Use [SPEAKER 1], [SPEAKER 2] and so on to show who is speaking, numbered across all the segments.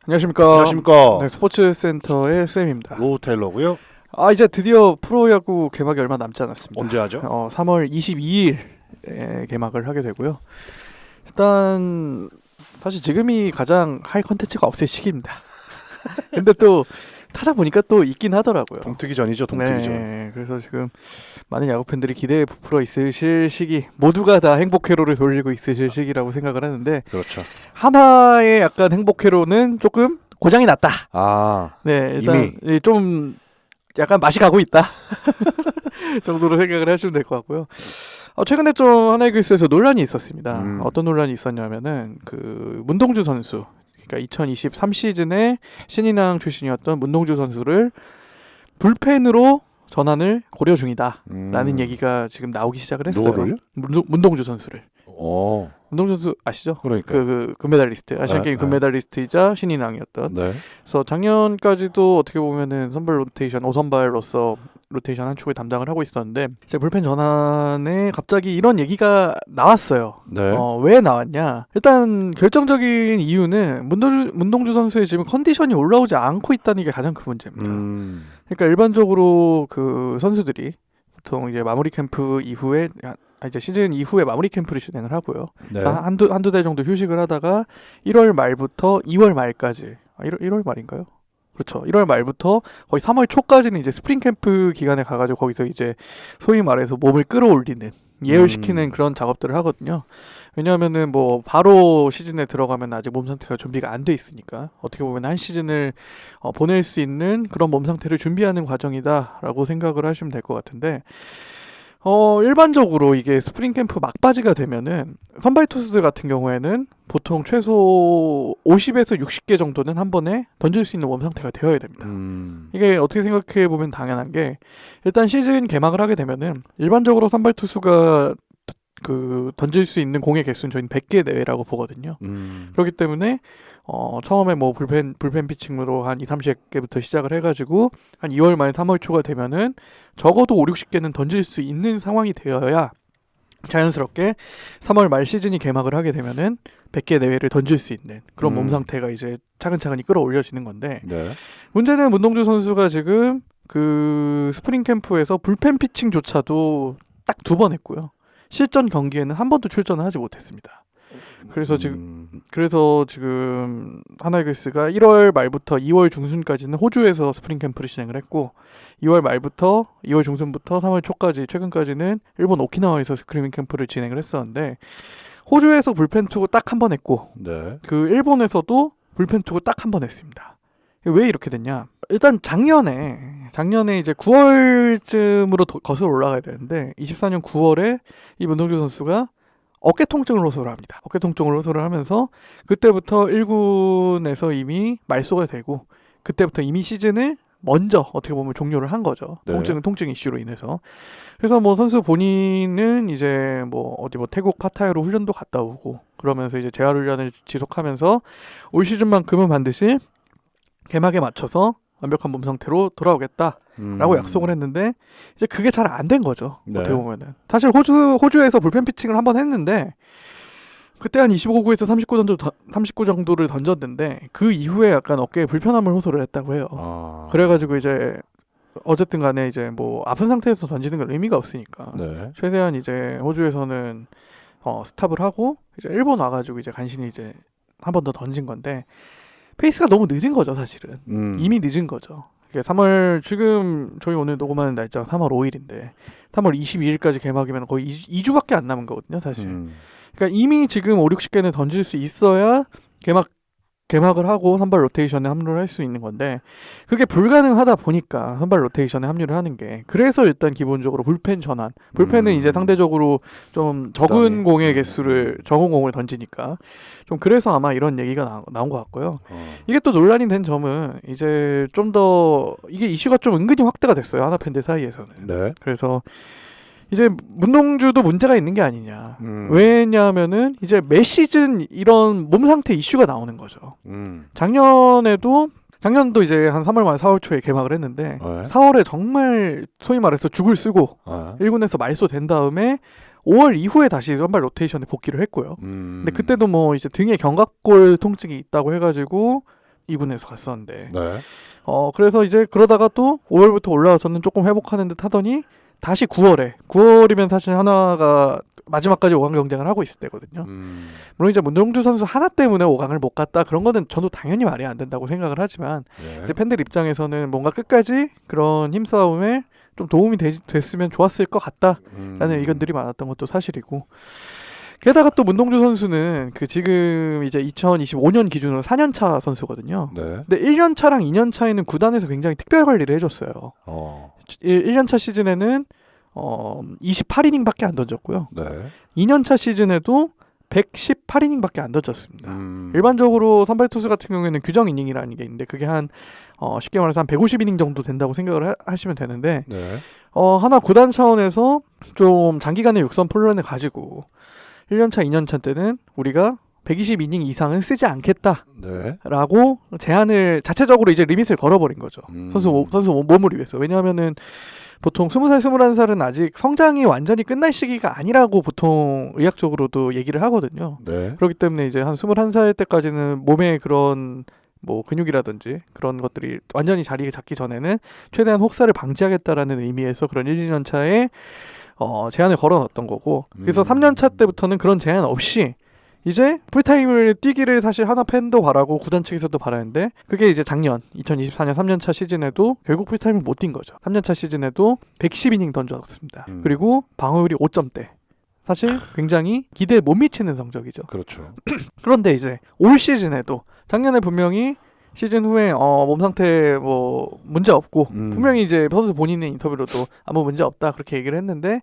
[SPEAKER 1] 안녕하십니까.
[SPEAKER 2] 안녕하십니까.
[SPEAKER 1] 네, 스포츠센터의 쌤입니다.
[SPEAKER 2] 로 테일러고요.
[SPEAKER 1] 이제 드디어 프로야구 개막이 얼마 남지 않았습니다.
[SPEAKER 2] 언제 하죠?
[SPEAKER 1] 3월 22일에 개막을 하게 되고요. 일단 사실 지금이 가장 하이 컨텐츠가 없을 시기입니다. 근데 또 찾아보니까 또 있긴 하더라고요.
[SPEAKER 2] 동트기 전이죠, 동트기 전.
[SPEAKER 1] 네, 그래서 지금 많은 야구 팬들이 기대에 부풀어 있으실 시기, 모두가 다 행복 회로를 돌리고 있으실 시기라고 생각을 하는데,
[SPEAKER 2] 그렇죠.
[SPEAKER 1] 하나의 약간 행복 회로는 조금 고장이 났다.
[SPEAKER 2] 아,
[SPEAKER 1] 네, 일단 좀 약간 맛이 가고 있다 정도로 생각을 하시면 될 것 같고요. 최근에 좀 하나이글스에서 논란이 있었습니다. 어떤 논란이 있었냐면은 그 문동주 선수, 그러니까 2023 시즌에 신인왕 출신이었던 문동주 선수를 불펜으로 전환을 고려 중이다라는 얘기가 지금 나오기 시작을 했어요.
[SPEAKER 2] 누구를요?
[SPEAKER 1] 문동주 선수를.
[SPEAKER 2] 오,
[SPEAKER 1] 문동주 선수 아시죠?
[SPEAKER 2] 그러니까.
[SPEAKER 1] 그 금메달리스트, 아시안 게임 금메달리스트이자 신인왕이었던.
[SPEAKER 2] 네.
[SPEAKER 1] 그래서 작년까지도 어떻게 보면은 선발 로테이션 5선발로서 로테이션 한 축을 담당을 하고 있었는데, 이제 불펜 전환에 갑자기 이런 얘기가 나왔어요.
[SPEAKER 2] 네.
[SPEAKER 1] 왜 나왔냐? 일단 결정적인 이유는 문동주 선수의 지금 컨디션이 올라오지 않고 있다는 게 가장 큰 문제입니다. 그러니까 일반적으로 그 선수들이 보통 이제 마무리 캠프 이후에 이제 시즌 이후에 마무리 캠프를 진행을 하고요.
[SPEAKER 2] 네.
[SPEAKER 1] 한두 달 정도 휴식을 하다가 1월 말부터 2월 말까지 1월 말인가요? 그렇죠. 1월 말부터 거의 3월 초까지는 이제 스프링 캠프 기간에 가가지고 거기서 이제 소위 말해서 몸을 끌어올리는, 예열시키는 그런 작업들을 하거든요. 왜냐하면은 뭐 바로 시즌에 들어가면 아직 몸 상태가 준비가 안 돼 있으니까 어떻게 보면 한 시즌을 보낼 수 있는 그런 몸 상태를 준비하는 과정이다라고 생각을 하시면 될 것 같은데, 일반적으로 이게 스프링 캠프 막바지가 되면은 선발 투수들 같은 경우에는 보통 최소 50에서 60개 정도는 한 번에 던질 수 있는 몸 상태가 되어야 됩니다. 이게 어떻게 생각해 보면 당연한 게, 일단 시즌 개막을 하게 되면은 일반적으로 선발 투수가 그 던질 수 있는 공의 개수는 저희는 100개 내외라고 보거든요. 그렇기 때문에 처음에 뭐 불펜 피칭으로 한 2-30개부터 시작을 해가지고 한 2월 말 3월 초가 되면은 적어도 5-60개는 던질 수 있는 상황이 되어야 자연스럽게 3월 말 시즌이 개막을 하게 되면은 100개 내외를 던질 수 있는 그런 몸 상태가 이제 차근차근히 끌어올려지는 건데,
[SPEAKER 2] 네.
[SPEAKER 1] 문제는 문동주 선수가 지금 그 스프링 캠프에서 불펜 피칭조차도 딱 2번 했고요. 실전 경기에는 한 번도 출전을 하지 못했습니다. 그래서 지금 하나이글스가 1월 말부터 2월 중순까지는 호주에서 스프링 캠프를 진행을 했고, 2월 말부터 2월 중순부터 3월 초까지, 최근까지는 일본 오키나와에서 스프링 캠프를 진행을 했었는데, 호주에서 불펜 투구 딱 한 번 했고,
[SPEAKER 2] 네.
[SPEAKER 1] 그 일본에서도 불펜 투구 딱 한 번 했습니다. 왜 이렇게 됐냐? 일단 작년에 이제 9월쯤으로 거슬러 올라가야 되는데, 24년 9월에 이 문동주 선수가 어깨 통증을 호소를 합니다. 어깨 통증을 호소를 하면서 그때부터 1군에서 이미 말소가 되고, 그때부터 이미 시즌을 먼저 어떻게 보면 종료를 한 거죠.
[SPEAKER 2] 네.
[SPEAKER 1] 통증 이슈로 인해서. 그래서 뭐 선수 본인은 이제 뭐 어디 뭐 태국 파타야로 훈련도 갔다 오고, 그러면서 이제 재활 훈련을 지속하면서 올 시즌만큼은 반드시 개막에 맞춰서 완벽한 몸 상태로 돌아오겠다라고 약속을 했는데, 이제 그게 잘 안 된 거죠.
[SPEAKER 2] 네.
[SPEAKER 1] 어떻게 보면은 사실 호주에서 불펜 피칭을 한번 했는데, 그때 한 25구에서 39 정도를 던졌는데, 그 이후에 약간 어깨에 불편함을 호소를 했다고 해요. 그래가지고 이제 어쨌든 간에 이제 뭐 아픈 상태에서 던지는 건 의미가 없으니까
[SPEAKER 2] 네.
[SPEAKER 1] 최대한 이제 호주에서는 스탑을 하고 이제 일본 와가지고 이제 간신히 이제 한 번 더 던진 건데, 페이스가 너무 늦은 거죠, 사실은. 이미 늦은 거죠. 그러니까 3월, 지금 저희 오늘 녹음하는 날짜가 3월 5일인데 3월 22일까지 개막이면 거의 2주밖에 안 남은 거거든요, 사실. 그러니까 이미 지금 5-60개는 던질 수 있어야 개막을 하고 선발 로테이션에 합류를 할 수 있는 건데, 그게 불가능하다 보니까 선발 로테이션에 합류를 하는 게, 그래서 일단 기본적으로 불펜 전환, 불펜은 이제 상대적으로 좀 적은 공의 개수를, 적은 공을 던지니까 좀, 그래서 아마 이런 얘기가 나온 것 같고요. 이게 또 논란이 된 점은 이제 좀 더 이게 이슈가 좀 은근히 확대가 됐어요, 하나 팬들 사이에서는.
[SPEAKER 2] 네.
[SPEAKER 1] 그래서 이제 문동주도 문제가 있는 게 아니냐. 왜냐하면은 이제 매 시즌 이런 몸 상태 이슈가 나오는 거죠. 작년도 이제 한 3월 말 4월 초에 개막을 했는데, 4월에 정말 소위 말해서 죽을 쓰고 1군에서 말소된 다음에 5월 이후에 다시 선발 로테이션에 복귀를 했고요. 근데 그때도 뭐 이제 등에 견갑골 통증이 있다고 해가지고 2군에서 갔었는데
[SPEAKER 2] 네.
[SPEAKER 1] 그래서 이제 그러다가 또 5월부터 올라와서는 조금 회복하는 듯 하더니 다시 9월이면 사실 하나가 마지막까지 5강 경쟁을 하고 있을 때거든요. 물론 이제 문동주 선수 하나 때문에 5강을 못 갔다 그런 거는 저도 당연히 말이 안 된다고 생각을 하지만
[SPEAKER 2] 네.
[SPEAKER 1] 이제 팬들 입장에서는 뭔가 끝까지 그런 힘싸움에 좀 도움이 됐으면 좋았을 것 같다라는 의견들이 많았던 것도 사실이고 게다가 또 문동주 선수는 그 지금 이제 2025년 기준으로 4년차 선수거든요.
[SPEAKER 2] 네.
[SPEAKER 1] 근데 1년차랑 2년차에는 구단에서 굉장히 특별 관리를 해줬어요. 1년차 시즌에는 28이닝밖에 안 던졌고요.
[SPEAKER 2] 네.
[SPEAKER 1] 2년차 시즌에도 118이닝밖에 안 던졌습니다. 일반적으로 선발 투수 같은 경우에는 규정 이닝이라는 게 있는데 그게 한 쉽게 말해서 한 150이닝 정도 된다고 생각을 하시면 되는데
[SPEAKER 2] 네.
[SPEAKER 1] 하나 구단 차원에서 좀 장기간의 육선 플랜을 가지고 1년차, 2년차 때는 우리가 120이닝 이상은 쓰지 않겠다라고
[SPEAKER 2] 네.
[SPEAKER 1] 제한을 자체적으로 이제 리밋을 걸어버린 거죠. 선수 몸을 위해서. 왜냐하면은 보통 20살, 21살은 아직 성장이 완전히 끝날 시기가 아니라고 보통 의학적으로도 얘기를 하거든요.
[SPEAKER 2] 네.
[SPEAKER 1] 그렇기 때문에 이제 한 21살 때까지는 몸에 그런 뭐 근육이라든지 그런 것들이 완전히 자리를 잡기 전에는 최대한 혹사를 방지하겠다라는 의미에서 그런 1, 2년 차에 제한을 걸어놨던 거고 그래서 3년 차 때부터는 그런 제한 없이 이제 풀타임을 뛰기를 사실 하나 팬도 바라고 구단 측에서도 바라는데 그게 이제 작년 2024년 3년차 시즌에도 결국 풀타임을 못 뛴 거죠. 3년차 시즌에도 110이닝 던졌습니다. 그리고 방어율이 5점대. 사실 굉장히 기대에 못 미치는 성적이죠.
[SPEAKER 2] 그렇죠.
[SPEAKER 1] 그런데 이제 올 시즌에도 작년에 분명히 시즌 후에 몸 상태 뭐 문제 없고 분명히 이제 선수 본인의 인터뷰로도 아무 문제 없다 그렇게 얘기를 했는데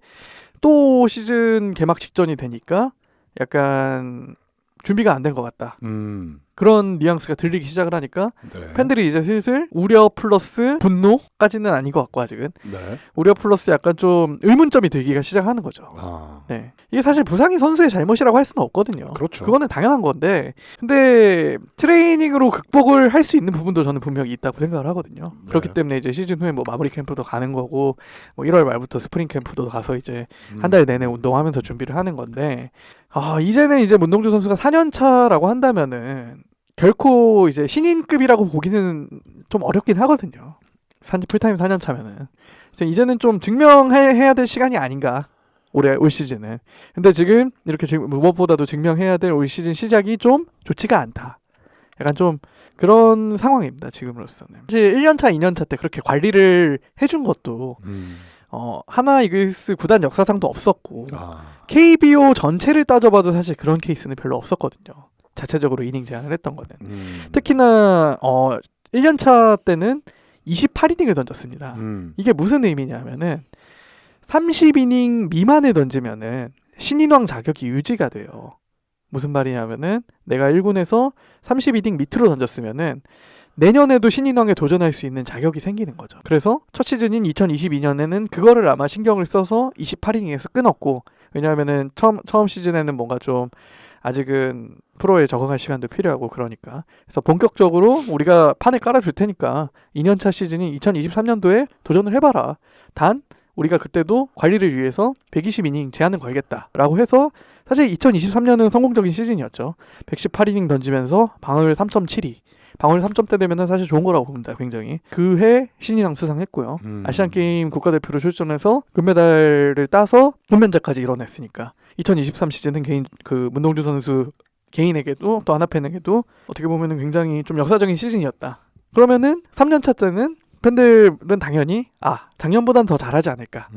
[SPEAKER 1] 또 시즌 개막 직전이 되니까 약간 준비가 안 된 것 같다. 그런 뉘앙스가 들리기 시작을 하니까
[SPEAKER 2] 네.
[SPEAKER 1] 팬들이 이제 슬슬 우려 플러스 분노까지는 아닌 것 같고 아직은
[SPEAKER 2] 네.
[SPEAKER 1] 우려 플러스 약간 좀 의문점이 들기가 시작하는 거죠. 네. 이게 사실 부상이 선수의 잘못이라고 할 수는 없거든요.
[SPEAKER 2] 그렇죠.
[SPEAKER 1] 그거는 당연한 건데 근데 트레이닝으로 극복을 할 수 있는 부분도 저는 분명히 있다고 생각을 하거든요.
[SPEAKER 2] 네.
[SPEAKER 1] 그렇기 때문에 이제 시즌 후에 뭐 마무리 캠프도 가는 거고 뭐 1월 말부터 스프링 캠프도 가서 이제 한 달 내내 운동하면서 준비를 하는 건데 이제는 이제 문동주 선수가 4년 차라고 한다면은 결코 이제 신인급이라고 보기는 좀 어렵긴 하거든요. 풀타임 4년 차면은 이제는 좀 증명해야 될 시간이 아닌가 올 시즌은. 근데 지금 이렇게 지금 무엇보다도 증명해야 될 올 시즌 시작이 좀 좋지가 않다. 약간 좀 그런 상황입니다 지금으로서는. 사실 1년차, 2년차 때 그렇게 관리를 해준 것도 하나 이글스 구단 역사상도 없었고 KBO 전체를 따져봐도 사실 그런 케이스는 별로 없었거든요. 자체적으로 이닝 제한을 했던 거는. 특히나 1년차 때는 28이닝을 던졌습니다. 이게 무슨 의미냐면은 30이닝 미만을 던지면은 신인왕 자격이 유지가 돼요. 무슨 말이냐면은 내가 1군에서 30이닝 밑으로 던졌으면은 내년에도 신인왕에 도전할 수 있는 자격이 생기는 거죠. 그래서 첫 시즌인 2022년에는 그거를 아마 신경을 써서 28이닝에서 끊었고 왜냐하면은 처음 시즌에는 뭔가 좀 아직은 프로에 적응할 시간도 필요하고 그러니까 그래서 본격적으로 우리가 판을 깔아줄 테니까 2년차 시즌인 2023년도에 도전을 해봐라. 단 우리가 그때도 관리를 위해서 120이닝 제한은 걸겠다라고 해서 사실 2023년은 성공적인 시즌이었죠. 118이닝 던지면서 방어율 3.72 방어율 3점대 되면 사실 좋은 거라고 봅니다. 굉장히. 그 해 신인왕 수상했고요. 아시안게임 국가대표로 출전해서 금메달을 따서 훈면제까지 이뤄냈으니까 2023 시즌은 문동주 선수 개인에게도 또 하나팬에게도 어떻게 보면은 굉장히 좀 역사적인 시즌이었다. 그러면은 3년차 때는 팬들은 당연히 작년보단 더 잘하지 않을까.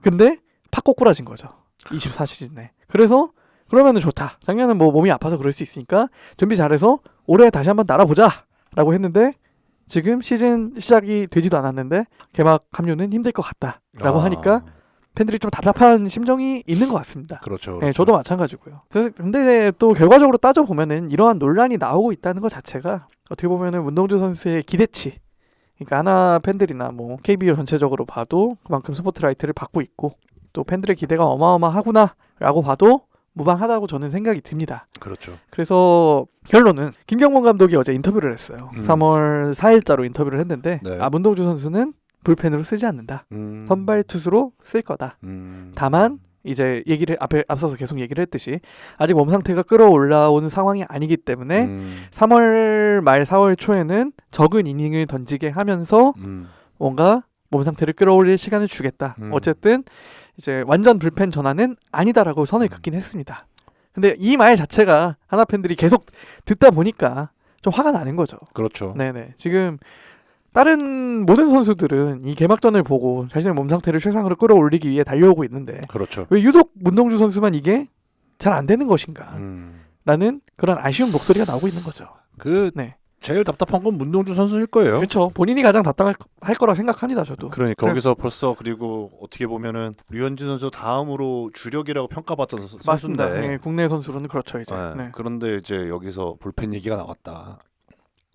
[SPEAKER 1] 근데 팍 꼬꾸라진 거죠. 24 시즌에. 그래서 그러면은 좋다. 작년은 뭐 몸이 아파서 그럴 수 있으니까 준비 잘해서 올해 다시 한번 날아보자 라고 했는데 지금 시즌 시작이 되지도 않았는데 개막 합류는 힘들 것 같다 라고 하니까 팬들이 좀 답답한 심정이 있는 것 같습니다.
[SPEAKER 2] 그렇죠.
[SPEAKER 1] 네, 저도 마찬가지고요. 그래서 근데 또 결과적으로 따져보면은 이러한 논란이 나오고 있다는 것 자체가 어떻게 보면은 문동주 선수의 기대치 그러니까 하나 팬들이나 뭐 KBO 전체적으로 봐도 그만큼 스포트라이트를 받고 있고 또 팬들의 기대가 어마어마하구나 라고 봐도 무방하다고 저는 생각이 듭니다.
[SPEAKER 2] 그렇죠.
[SPEAKER 1] 그래서 결론은 김경문 감독이 어제 인터뷰를 했어요. 3월 4일자로 인터뷰를 했는데
[SPEAKER 2] 네.
[SPEAKER 1] 문동주 선수는 불펜으로 쓰지 않는다. 선발 투수로 쓸 거다. 다만 이제 앞서서 계속 얘기를 했듯이 아직 몸 상태가 끌어올라오는 상황이 아니기 때문에 3월 말 4월 초에는 적은 이닝을 던지게 하면서 뭔가 몸 상태를 끌어올릴 시간을 주겠다. 어쨌든 이제 완전 불펜 전환은 아니다라고 선을 긋긴 했습니다. 근데 이 말 자체가 하나 팬들이 계속 듣다 보니까 좀 화가 나는 거죠.
[SPEAKER 2] 그렇죠.
[SPEAKER 1] 네네. 지금 다른 모든 선수들은 이 개막전을 보고 자신의 몸 상태를 최상으로 끌어올리기 위해 달려오고 있는데
[SPEAKER 2] 그렇죠.
[SPEAKER 1] 왜 유독 문동주 선수만 이게 잘 안 되는 것인가? 라는 그런 아쉬운 목소리가 나오고 있는 거죠.
[SPEAKER 2] 네. 제일 답답한 건 문동주 선수일 거예요.
[SPEAKER 1] 그렇죠. 본인이 가장 답답할 거라 생각합니다. 저도.
[SPEAKER 2] 그러니까 거기서 벌써 그리고 어떻게 보면은 류현진 선수 다음으로 주력이라고 평가받던
[SPEAKER 1] 맞습니다.
[SPEAKER 2] 선수인데
[SPEAKER 1] 네, 국내 선수로는 그렇죠. 이제.
[SPEAKER 2] 네.
[SPEAKER 1] 네.
[SPEAKER 2] 그런데 이제 여기서 불펜 얘기가 나왔다.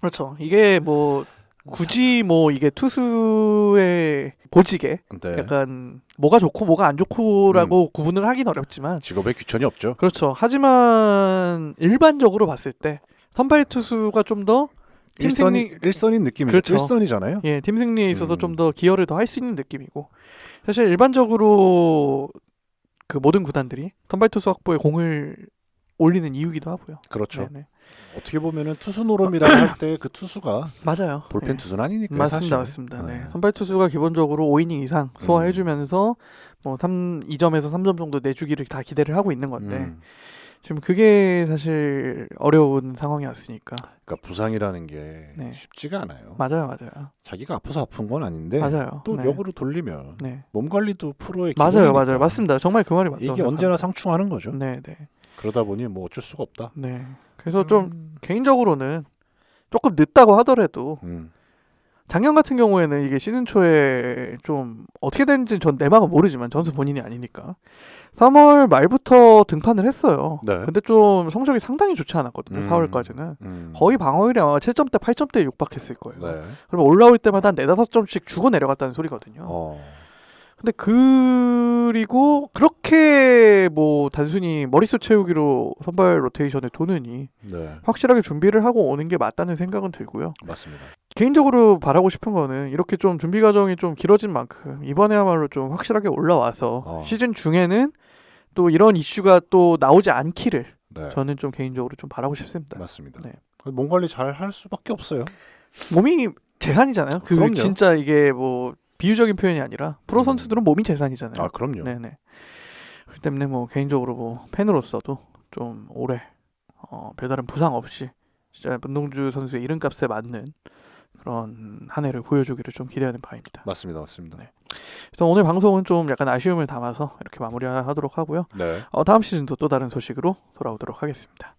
[SPEAKER 1] 그렇죠. 이게 뭐 굳이 뭐 이게 투수의 보직에
[SPEAKER 2] 네.
[SPEAKER 1] 약간 뭐가 좋고 뭐가 안 좋고라고 구분을 하긴 어렵지만
[SPEAKER 2] 직업에 귀천이 없죠.
[SPEAKER 1] 그렇죠. 하지만 일반적으로 봤을 때 선발 투수가 좀 더 팀 승리
[SPEAKER 2] 일선인 느낌이죠.
[SPEAKER 1] 그렇죠.
[SPEAKER 2] 일선이잖아요.
[SPEAKER 1] 예, 팀 승리에 있어서 좀 더 기여를 더 할 수 있는 느낌이고 사실 일반적으로 그 모든 구단들이 선발 투수 확보에 공을 올리는 이유기도 하고요.
[SPEAKER 2] 그렇죠.
[SPEAKER 1] 네네.
[SPEAKER 2] 어떻게 보면은 투수 노름이라고 할 때 그 투수가
[SPEAKER 1] 맞아요.
[SPEAKER 2] 볼펜
[SPEAKER 1] 예.
[SPEAKER 2] 투수는 아니니까
[SPEAKER 1] 맞습니다,
[SPEAKER 2] 사실.
[SPEAKER 1] 맞습니다. 네. 선발 투수가 기본적으로 5이닝 이상 소화해주면서 뭐 2점에서 3점 정도 내주기를 다 기대를 하고 있는 건데 지금 그게 사실 어려운 상황이었으니까.
[SPEAKER 2] 그러니까 부상이라는 게
[SPEAKER 1] 네.
[SPEAKER 2] 쉽지가 않아요.
[SPEAKER 1] 맞아요.
[SPEAKER 2] 자기가 아파서 아픈 건 아닌데
[SPEAKER 1] 맞아요.
[SPEAKER 2] 또
[SPEAKER 1] 네.
[SPEAKER 2] 역으로 돌리면
[SPEAKER 1] 네.
[SPEAKER 2] 몸 관리도 프로의
[SPEAKER 1] 맞아요.
[SPEAKER 2] 기본이니까.
[SPEAKER 1] 맞습니다. 정말 그 말이 맞다고
[SPEAKER 2] 이게
[SPEAKER 1] 생각합니다.
[SPEAKER 2] 언제나 상충하는 거죠.
[SPEAKER 1] 네, 네.
[SPEAKER 2] 그러다 보니 뭐 어쩔 수가 없다.
[SPEAKER 1] 네. 그래서 좀 개인적으로는 조금 늦다고 하더라도 작년 같은 경우에는 이게 시즌 초에 좀 어떻게 됐는지 전 내막은 모르지만 전수 본인이 아니니까 3월 말부터 등판을 했어요.
[SPEAKER 2] 네.
[SPEAKER 1] 근데 좀 성적이 상당히 좋지 않았거든요. 4월까지는 거의 방어율이 아마 7점대, 8점대에 육박했을 거예요.
[SPEAKER 2] 네.
[SPEAKER 1] 그러면 올라올 때마다 한 4-5점씩 주고 내려갔다는 소리거든요. 근데 그리고 그렇게 뭐 단순히 머릿수 채우기로 선발 로테이션을 도느니
[SPEAKER 2] 네.
[SPEAKER 1] 확실하게 준비를 하고 오는 게 맞다는 생각은 들고요.
[SPEAKER 2] 맞습니다.
[SPEAKER 1] 개인적으로 바라고 싶은 거는 이렇게 좀 준비 과정이 좀 길어진 만큼 이번에야말로 좀 확실하게 올라와서 시즌 중에는 또 이런 이슈가 또 나오지 않기를
[SPEAKER 2] 네.
[SPEAKER 1] 저는 좀 개인적으로 좀 바라고 싶습니다.
[SPEAKER 2] 맞습니다.
[SPEAKER 1] 네.
[SPEAKER 2] 몸 관리 잘 할 수밖에 없어요.
[SPEAKER 1] 몸이 재산이잖아요.
[SPEAKER 2] 그럼요.
[SPEAKER 1] 진짜 이게 뭐 비유적인 표현이 아니라 프로 선수들은 몸이 재산이잖아요.
[SPEAKER 2] 아, 그럼요.
[SPEAKER 1] 네네. 그렇기 때문에 뭐 개인적으로 뭐 팬으로서도 좀 오래 별다른 부상 없이 진짜 문동주 선수의 이름값에 맞는 그런 한 해를 보여주기를 좀 기대하는 바입니다.
[SPEAKER 2] 맞습니다. 맞습니다.
[SPEAKER 1] 네. 그래서 오늘 방송은 좀 약간 아쉬움을 담아서 이렇게 마무리하도록 하고요.
[SPEAKER 2] 네.
[SPEAKER 1] 다음 시즌도 또 다른 소식으로 돌아오도록 하겠습니다.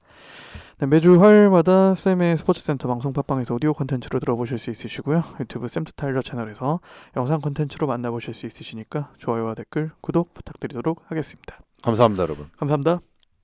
[SPEAKER 1] 네, 매주 화요일마다 쌤의 스포츠센터 방송 팟빵에서 오디오 콘텐츠로 들어보실 수 있으시고요. 유튜브 쌤투타일러 채널에서 영상 콘텐츠로 만나보실 수 있으시니까 좋아요와 댓글, 구독 부탁드리도록 하겠습니다.
[SPEAKER 2] 감사합니다, 여러분.
[SPEAKER 1] 감사합니다.